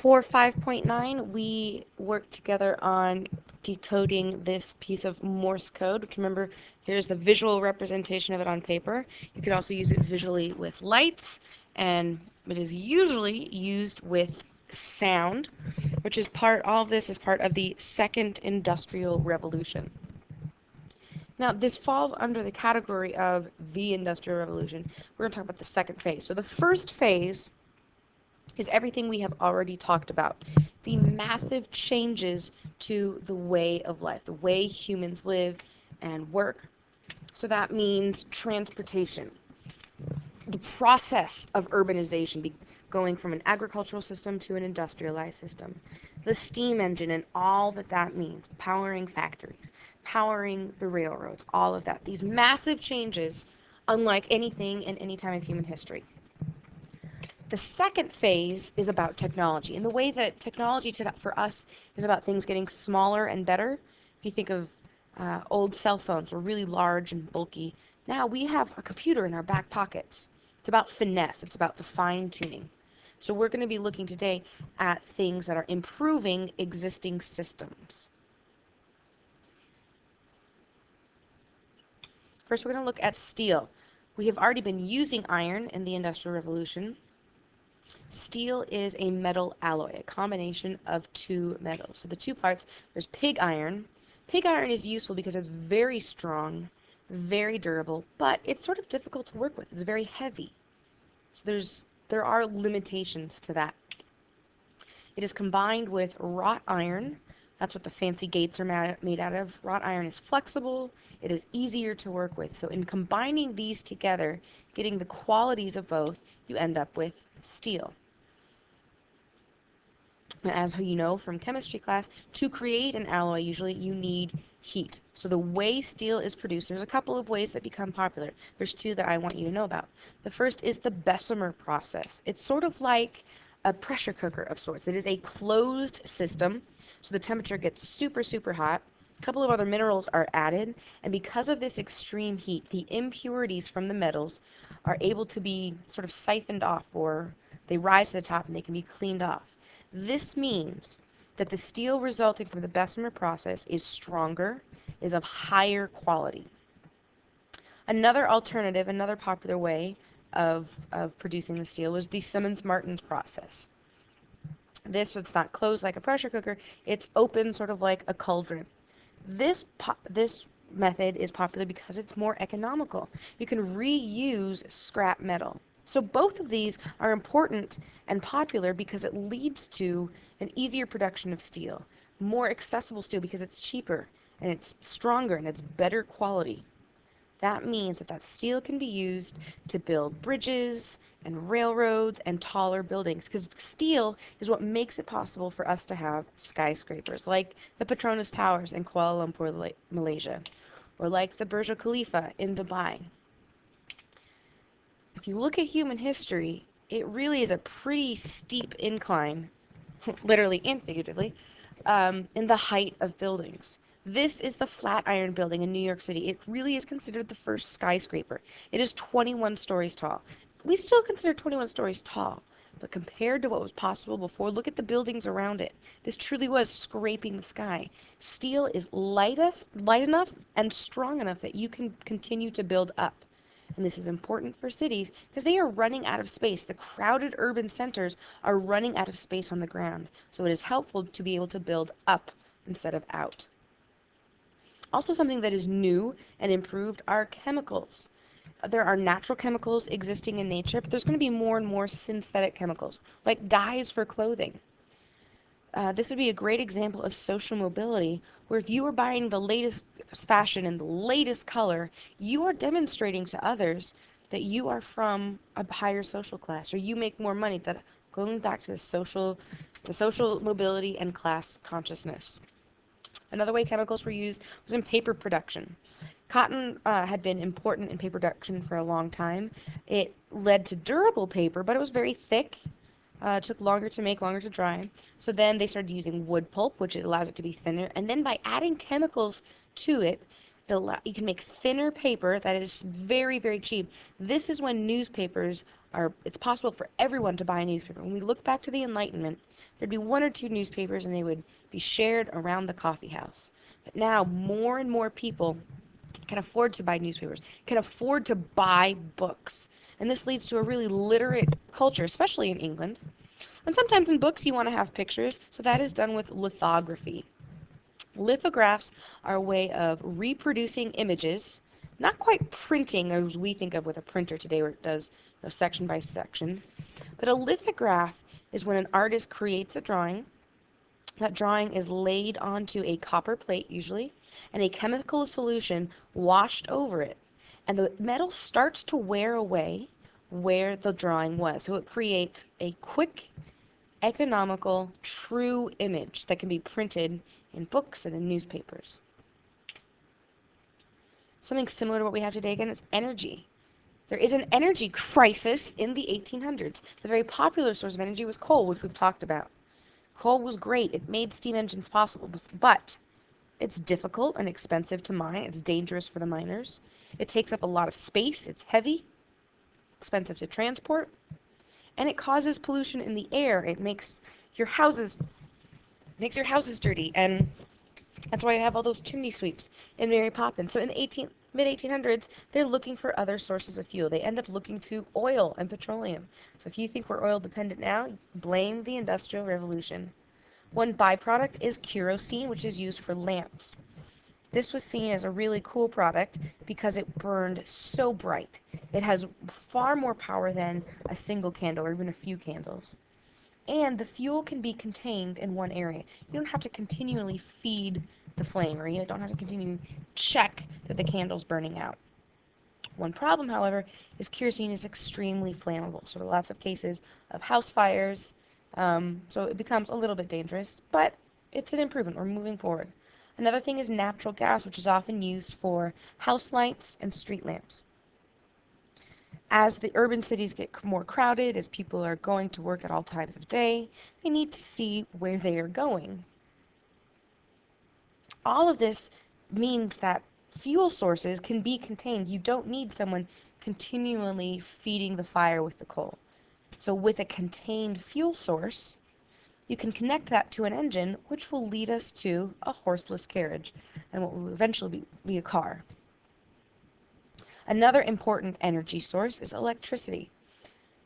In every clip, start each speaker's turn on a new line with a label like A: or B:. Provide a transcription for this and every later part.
A: For 5.9, we worked together on decoding this piece of Morse code, which remember, here's the visual representation of it on paper. You could also use it visually with lights, and it is usually used with sound, which is all of this is part of the second industrial revolution. Now, this falls under the category of the Industrial Revolution. We're going to talk about the second phase. So the first phase is everything we have already talked about. The massive changes to the way of life, the way humans live and work. So that means transportation, the process of urbanization, going from an agricultural system to an industrialized system, the steam engine and all that that means, powering factories, powering the railroads, all of that. These massive changes, unlike anything in any time of human history. The second phase is about technology, and the way that technology for us is about things getting smaller and better. If you think of old cell phones were really large and bulky. Now we have a computer in our back pockets. It's about finesse. It's about the fine-tuning. So we're going to be looking today at things that are improving existing systems. First, we're going to look at steel. We have already been using iron in the Industrial Revolution. Steel is a metal alloy, a combination of two metals. So the two parts, there's pig iron. Pig iron is useful because it's very strong, very durable, but it's sort of difficult to work with. It's very heavy. So there are limitations to that. It is combined with wrought iron. That's what the fancy gates are made out of. Wrought iron is flexible. It is easier to work with. So in combining these together, getting the qualities of both, you end up with steel. Now, as you know from chemistry class, to create an alloy, usually you need heat. So the way steel is produced, there's a couple of ways that become popular. There's two that I want you to know about. The first is the Bessemer process. It's sort of like a pressure cooker of sorts. It is a closed system, so the temperature gets super, super hot. A couple of other minerals are added, and because of this extreme heat, the impurities from the metals are able to be sort of siphoned off, or they rise to the top and they can be cleaned off. This means that the steel resulting from the Bessemer process is stronger, is of higher quality. Another alternative, another popular way of producing the steel was the Simmons-Martin process. This was not closed like a pressure cooker, it's open sort of like a cauldron. This method is popular because it's more economical. You can reuse scrap metal. So both of these are important and popular because it leads to an easier production of steel, more accessible steel because it's cheaper and it's stronger and it's better quality. That means that steel can be used to build bridges and railroads and taller buildings, because steel is what makes it possible for us to have skyscrapers like the Petronas Towers in Kuala Lumpur, Malaysia, or like the Burj Khalifa in Dubai. If you look at human history, it really is a pretty steep incline, literally and figuratively, in the height of buildings. This is the Flatiron Building in New York City. It really is considered the first skyscraper. It is 21 stories tall. We still consider 21 stories tall, but compared to what was possible before, look at the buildings around it. This truly was scraping the sky. Steel is light enough and strong enough that you can continue to build up. And this is important for cities because they are running out of space. The crowded urban centers are running out of space on the ground. So it is helpful to be able to build up instead of out. Also, something that is new and improved are chemicals. There are natural chemicals existing in nature, but there's going to be more and more synthetic chemicals, like dyes for clothing. This would be a great example of social mobility, where if you are buying the latest fashion and the latest color, you are demonstrating to others that you are from a higher social class, or you make more money. That going back to the social mobility and class consciousness. Another way chemicals were used was in paper production. Cotton had been important in paper production for a long time. It led to durable paper, but it was very thick. Took longer to make, longer to dry. So then they started using wood pulp, which allows it to be thinner. And then by adding chemicals to it, you can make thinner paper that is very, very cheap. This is when newspapers it's possible for everyone to buy a newspaper. When we look back to the Enlightenment, there'd be one or two newspapers and they would be shared around the coffee house. But now more and more people can afford to buy newspapers, can afford to buy books. And this leads to a really literate culture, especially in England. And sometimes in books you want to have pictures, so that is done with lithography. Lithographs are a way of reproducing images, not quite printing as we think of with a printer today where it does section by section, but a lithograph is when an artist creates a drawing. That drawing is laid onto a copper plate usually, and a chemical solution washed over it. And the metal starts to wear away where the drawing was. So it creates a quick, economical, true image that can be printed in books and in newspapers. Something similar to what we have today again is energy. There is an energy crisis in the 1800s. The very popular source of energy was coal, which we've talked about. Coal was great. It made steam engines possible, but it's difficult and expensive to mine. It's dangerous for the miners. It takes up a lot of space. It's heavy, expensive to transport, and it causes pollution in the air. It makes your houses dirty, and that's why you have all those chimney sweeps in Mary Poppins. So in the mid-1800s, they're looking for other sources of fuel. They end up looking to oil and petroleum. So if you think we're oil dependent now, blame the Industrial Revolution. One byproduct is kerosene, which is used for lamps. This was seen as a really cool product because it burned so bright. It has far more power than a single candle or even a few candles. And the fuel can be contained in one area. You don't have to continually feed the flame, or you don't have to continually check that the candle's burning out. One problem, however, is kerosene is extremely flammable. So there are lots of cases of house fires, so it becomes a little bit dangerous, but it's an improvement. We're moving forward. Another thing is natural gas, which is often used for house lights and street lamps. As the urban cities get more crowded, as people are going to work at all times of day, they need to see where they are going. All of this means that fuel sources can be contained. You don't need someone continually feeding the fire with the coal. So with a contained fuel source, you can connect that to an engine, which will lead us to a horseless carriage, and what will eventually be a car. Another important energy source is electricity.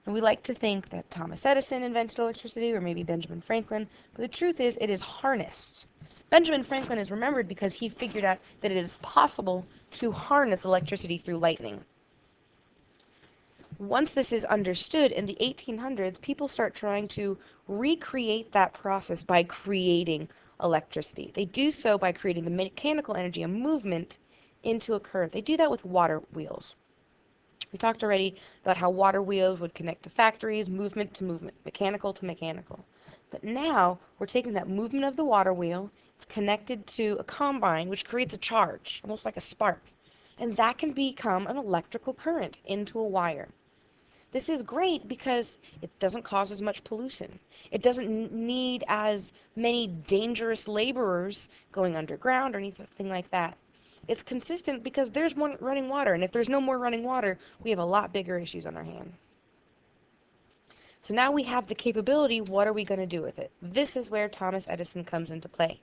A: And we like to think that Thomas Edison invented electricity, or maybe Benjamin Franklin, but the truth is it is harnessed. Benjamin Franklin is remembered because he figured out that it is possible to harness electricity through lightning. Once this is understood, in the 1800s, people start trying to recreate that process by creating electricity. They do so by creating the mechanical energy, a movement, into a current. They do that with water wheels. We talked already about how water wheels would connect to factories, movement to movement, mechanical to mechanical. But now we're taking that movement of the water wheel, it's connected to a combine, which creates a charge, almost like a spark. And that can become an electrical current into a wire. This is great because it doesn't cause as much pollution. It doesn't need as many dangerous laborers going underground or anything like that. It's consistent because there's more running water, and if there's no more running water, we have a lot bigger issues on our hand. So now we have the capability, what are we going to do with it? This is where Thomas Edison comes into play.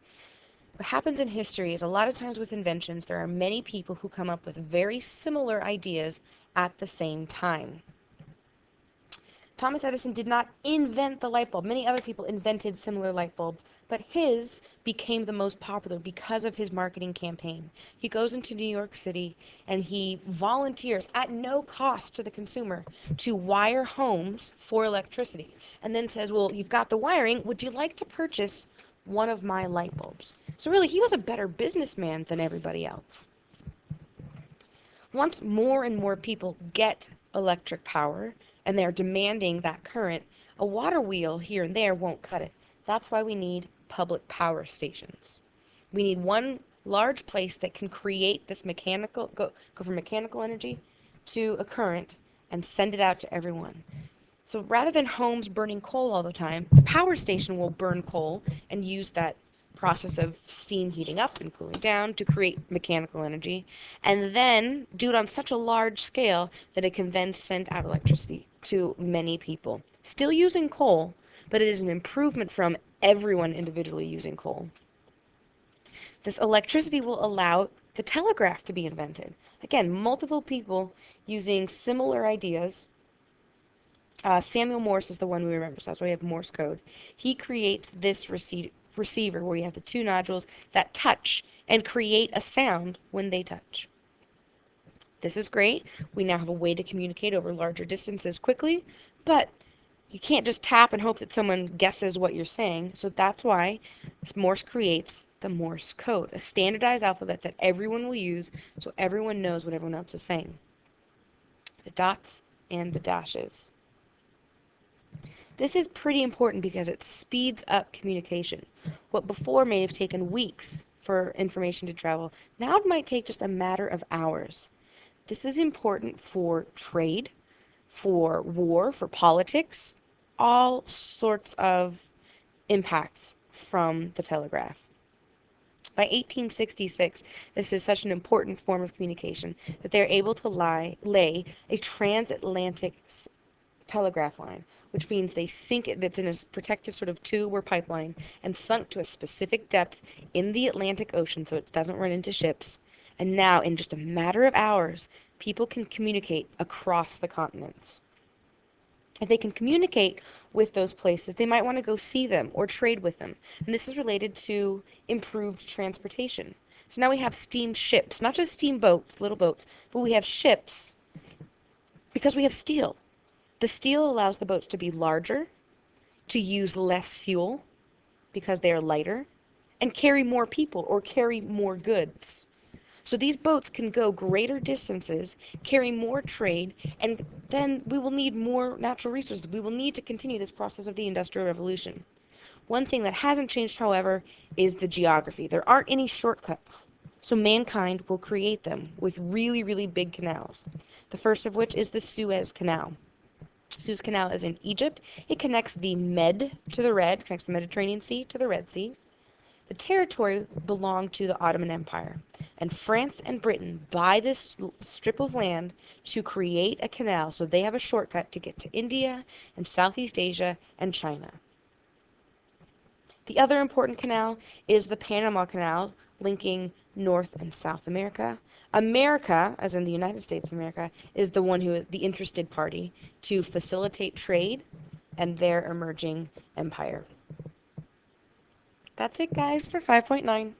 A: What happens in history is a lot of times with inventions, there are many people who come up with very similar ideas at the same time. Thomas Edison did not invent the light bulb. Many other people invented similar light bulbs, but his became the most popular because of his marketing campaign. He goes into New York City and he volunteers at no cost to the consumer to wire homes for electricity, and then says, well, you've got the wiring, would you like to purchase one of my light bulbs? So really, he was a better businessman than everybody else. Once more and more people get electric power, and they're demanding that current, a water wheel here and there won't cut it. That's why we need public power stations. We need one large place that can create this mechanical, go from mechanical energy to a current and send it out to everyone. So rather than homes burning coal all the time, the power station will burn coal and use that process of steam heating up and cooling down to create mechanical energy, and then do it on such a large scale that it can then send out electricity to many people. Still using coal, but it is an improvement from everyone individually using coal. This electricity will allow the telegraph to be invented. Again, multiple people using similar ideas. Samuel Morse is the one we remember, so that's why we have Morse code. He creates this receiver where you have the two nodules that touch and create a sound when they touch. This is great. We now have a way to communicate over larger distances quickly, but you can't just tap and hope that someone guesses what you're saying. So that's why Morse creates the Morse code, a standardized alphabet that everyone will use so everyone knows what everyone else is saying. The dots and the dashes. This is pretty important because it speeds up communication. What before may have taken weeks for information to travel, now it might take just a matter of hours. This is important for trade, for war, for politics, all sorts of impacts from the telegraph. By 1866, this is such an important form of communication that they're able to lay a transatlantic telegraph line, which means they sink it, that's in a protective sort of tube or pipeline, and sunk to a specific depth in the Atlantic Ocean so it doesn't run into ships. And now, in just a matter of hours, people can communicate across the continents. If they can communicate with those places, they might want to go see them or trade with them. And this is related to improved transportation. So now we have steam ships, not just steamboats, little boats, but we have ships because we have steel. The steel allows the boats to be larger, to use less fuel because they are lighter, and carry more people or carry more goods. So these boats can go greater distances, carry more trade, and then we will need more natural resources. We will need to continue this process of the Industrial Revolution. One thing that hasn't changed, however, is the geography. There aren't any shortcuts. So mankind will create them with really, really big canals. The first of which is the Suez Canal. Suez Canal is in Egypt. It connects the Med to the Red, connects the Mediterranean Sea to the Red Sea. The territory belonged to the Ottoman Empire, and France and Britain buy this strip of land to create a canal so they have a shortcut to get to India and Southeast Asia and China. The other important canal is the Panama Canal, linking North and South America. America, as in the United States of America, is the one who is the interested party to facilitate trade and their emerging empire. That's it, guys, for 5.9.